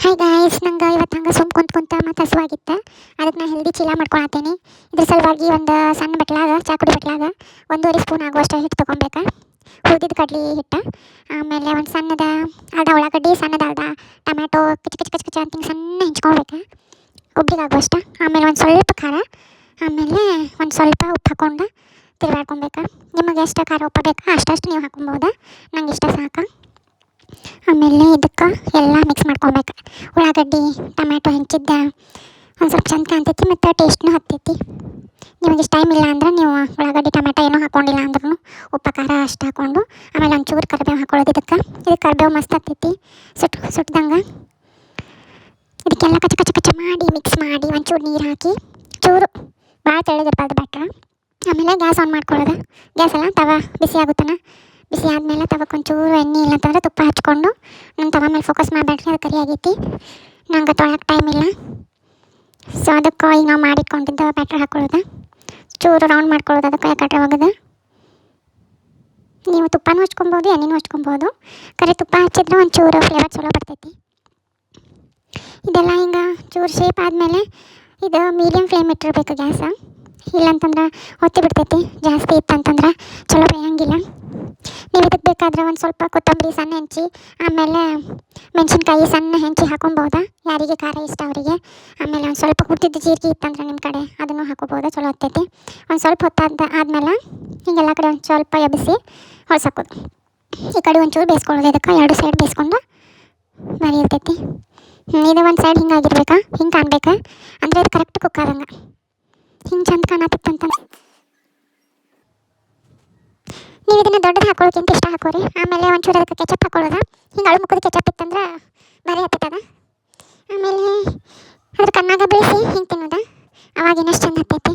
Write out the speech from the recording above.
Hi guys, ನಂಗೆ ಇವತ್ತು ಹಂಗೆ ಸುಮ್ ಕುಂತ ಮತ್ತು ಹಸುವಾಗಿತ್ತು. ಅದಕ್ಕೆ ನಾನು ಹೆಲ್ದಿ ಚೀಲ ಮಾಡ್ಕೊಳತ್ತೀನಿ. ಇದ್ರ ಸಲುವಾಗಿ ಒಂದು ಸಣ್ಣ ಬಟ್ಲಾಗ ಚಾಕುಡಿ ಬಟ್ಲಾಗ 1.5 ಸ್ಪೂನ್ ಆಗುವಷ್ಟು ಹಿಟ್ಟು ತೊಗೊಬೇಕಾ. ಹುರಿದಿದ್ದ ಕಡ್ಲಿ ಹಿಟ್ಟು, ಆಮೇಲೆ ಒಂದು ಸಣ್ಣದ ಅರ್ಧ ಉಳ್ಳಾಗಡ್ಡಿ, ಸಣ್ಣದ ಅರ್ಧ ಟೊಮ್ಯಾಟೊ ಕಚ್ ಕಚ್ ಕಚ್ ಕಚ ಅಂತ ಹಿಂಗೆ ಸಣ್ಣ ಹೆಂಚ್ಕೊಳ್ಬೇಕು ಒಬ್ರಿಗೆ ಆಗುವಷ್ಟು. ಆಮೇಲೆ ಒಂದು ಸ್ವಲ್ಪ ಖಾರ, ಆಮೇಲೆ ಒಂದು ಸ್ವಲ್ಪ ಉಪ್ಪು ಹಾಕ್ಕೊಂಡು ತಿರುಗಾಡ್ಕೊಬೇಕು. ನಿಮಗೆ ಎಷ್ಟು ಖಾರ ಉಪ್ಪು ಬೇಕಾ ಅಷ್ಟಷ್ಟು ನೀವು ಹಾಕೊಬೋದು. ನಂಗೆ ಇಷ್ಟ ಸಾಕು. ಆಮೇಲೆ ಇದಕ್ಕೆ ಎಲ್ಲ ಮಿಕ್ಸ್ ಮಾಡ್ಕೊಬೇಕು. ಉಳ್ಳಾಗಡ್ಡಿ ಟೊಮ್ಯಾಟೊ ಹೆಂಚಿದ್ದ ಒಂದು ಸ್ವಲ್ಪ ಚಂದ ಕಾಣ್ತೈತಿ ಮತ್ತು ಟೇಸ್ಟ್ನೂ ಹತ್ತೈತಿ. ನಿಮಗೆ ಇಷ್ಟ ಟೈಮ್ ಇಲ್ಲ ಅಂದ್ರೆ ನೀವು ಉಳ್ಳಾಗಡ್ಡಿ ಟೊಮ್ಯಾಟೊ ಏನೂ ಹಾಕ್ಕೊಂಡಿಲ್ಲ ಅಂದ್ರೂ ಉಪ್ಪು ಖಾರ ಅಷ್ಟು ಹಾಕ್ಕೊಂಡು ಆಮೇಲೆ ಒಂಚೂರು ಕರಿಬೇವು ಹಾಕ್ಕೊಳ್ಳೋದು. ಇದಕ್ಕೆ ಕರಿಬೇವು ಮಸ್ತ್ ಆಗ್ತೈತಿ ಸುಟ್ದಂಗೆ. ಇದಕ್ಕೆಲ್ಲ ಕಚ ಕಚ ಕಚ ಮಾಡಿ ಮಿಕ್ಸ್ ಮಾಡಿ ಒಂಚೂರು ನೀರು ಹಾಕಿ, ಚೂರು ಭಾಳ ತೆಳ್ಳಗಿರ್ಬಾರ್ದು ಬ್ಯಾಟ್ರ. ಆಮೇಲೆ ಗ್ಯಾಸ್ ಆನ್ ಮಾಡ್ಕೊಳ್ಳೋದು. ಗ್ಯಾಸ್ ಎಲ್ಲ ತವ ಬಿಸಿ ಆಗುತ್ತಾನ. ಬಿಸಿ ಆದಮೇಲೆ ತವಕ್ಕೆ ಒಂಚೂರು ಎಣ್ಣೆ ಇಲ್ಲ ಅಂತಂದ್ರೆ ತುಪ್ಪ ಹಚ್ಕೊಂಡು ನನ್ನ ತವ ಮೇಲೆ ಫೋಕಸ್ ಮಾಡಬೇಡ್ರಿ, ಅದು ಕರಿ ಆಗೈತಿ. ನಂಗೆ ತೊಳಕ್ಕೆ ಟೈಮ್ ಇಲ್ಲ. ಸೊ ಅದಕ್ಕೆ ಈಗ ನಾವು ಮಾಡಿಟ್ಕೊಂಡಿದ್ದ ಬ್ಯಾಟ್ರ್ ಹಾಕ್ಕೊಳ್ಳೋದು, ಚೂರು ರೌಂಡ್ ಮಾಡ್ಕೊಳ್ಳೋದು. ಅದಕ್ಕೆ ಯಾಕಟ್ರೆ ಒಗದು ನೀವು ತುಪ್ಪನೂ ಹಚ್ಕೊಬೋದು, ಎಣ್ಣೆನೂ ಹಚ್ಕೊಬೋದು. ಕರಿ ತುಪ್ಪ ಹಚ್ಚಿದ್ರೆ ಒಂಚೂರು ಫ್ಲೇವರ್ ಚಲೋ ಬರ್ತೈತಿ. ಇದೆಲ್ಲ ಹಿಂಗೆ ಚೂರು ಶೇಪ್ ಆದಮೇಲೆ ಇದು ಮೀಡಿಯಮ್ ಫ್ಲೇಮ್ ಇಟ್ಟಿರ್ಬೇಕು ಗ್ಯಾಸ. ಇಲ್ಲಂತಂದ್ರೆ ಹೊತ್ತಿ ಬಿಡ್ತೈತಿ. ಜಾಸ್ತಿ ಇತ್ತಂತಂದ್ರೆ ಚಲೋ ಬೇಯಂಗಿಲ್ಲ. ನೀವು ಇದಕ್ಕೆ ಬೇಕಾದ್ರೆ ಒಂದು ಸ್ವಲ್ಪ ಕೊತ್ತಂಬರಿ ಸಣ್ಣ ಹೆಂಚಿ, ಆಮೇಲೆ ಮೆಣಸಿನ್ಕಾಯಿ ಸಣ್ಣ ಹೆಂಚಿ ಹಾಕೊಬೋದು, ಯಾರಿಗೆ ಖಾರ ಇಷ್ಟ ಅವರಿಗೆ. ಆಮೇಲೆ ಒಂದು ಸ್ವಲ್ಪ ಹುಟ್ಟಿದ ಜೀರಿಗೆ ಇತ್ತಂದ್ರೆ ನಿಮ್ಮ ಕಡೆ ಅದನ್ನು ಹಾಕೋಬೋದು, ಚಲೋ ಆಗ್ತೈತಿ. ಒಂದು ಸ್ವಲ್ಪ ಆದಮೇಲೆ ಹೀಗೆಲ್ಲ ಕಡೆ ಒಂದು ಸ್ವಲ್ಪ ಎಬ್ಬಿಸಿ ಹೊಳ್ಸಾಕೋದು. ಈ ಕಡೆ ಒಂಚೂರು ಬೇಯಿಸ್ಕೊಳ್ಳೋದು. ಇದಕ್ಕೆ ಎರಡು ಸೈಡ್ ಬೇಯಿಸ್ಕೊಂಡು ಬರೀ ಇರ್ತೈತಿ. ಇದು ಒಂದು ಸೈಡ್ ಹಿಂಗಾಗಿರ್ಬೇಕಾ, ಹಿಂಗೆ ಕಾಣ್ಬೇಕಾ ಅಂದರೆ ಇದು ಕರೆಕ್ಟ್ ಕುಕ್ ಆದಂಗೆ. ಹಿಂಗೆ ಚಂದ ಕಾಣತ್ತಿತ್ತಂತ ನೀವು ಇದನ್ನು ದೊಡ್ಡದು ಹಾಕೊಳ್ಳೋಕ್ಕಿಂತ ಇಷ್ಟ ಹಾಕೋರಿ. ಆಮೇಲೆ ಒಂಚೂರು ಅದಕ್ಕೆ ಕೆಚಪ್ ಹಾಕೊಳ್ಳೋದು. ಹಿಂಗೆ ಅಳು ಮುಖದ ಕೆಚಪ್ ಇತ್ತಂದ್ರೆ ಬರೀ ಹತ್ತದ. ಆಮೇಲೆ ಅದ್ರ ಕಣ್ಣಾಗ ಬೆಳೆಸಿ ಹಿಂಗೆ ತಿನ್ನೋದು, ಅವಾಗ ಇನ್ನಷ್ಟು ಚಂದ ಹತ್ತೈತಿ.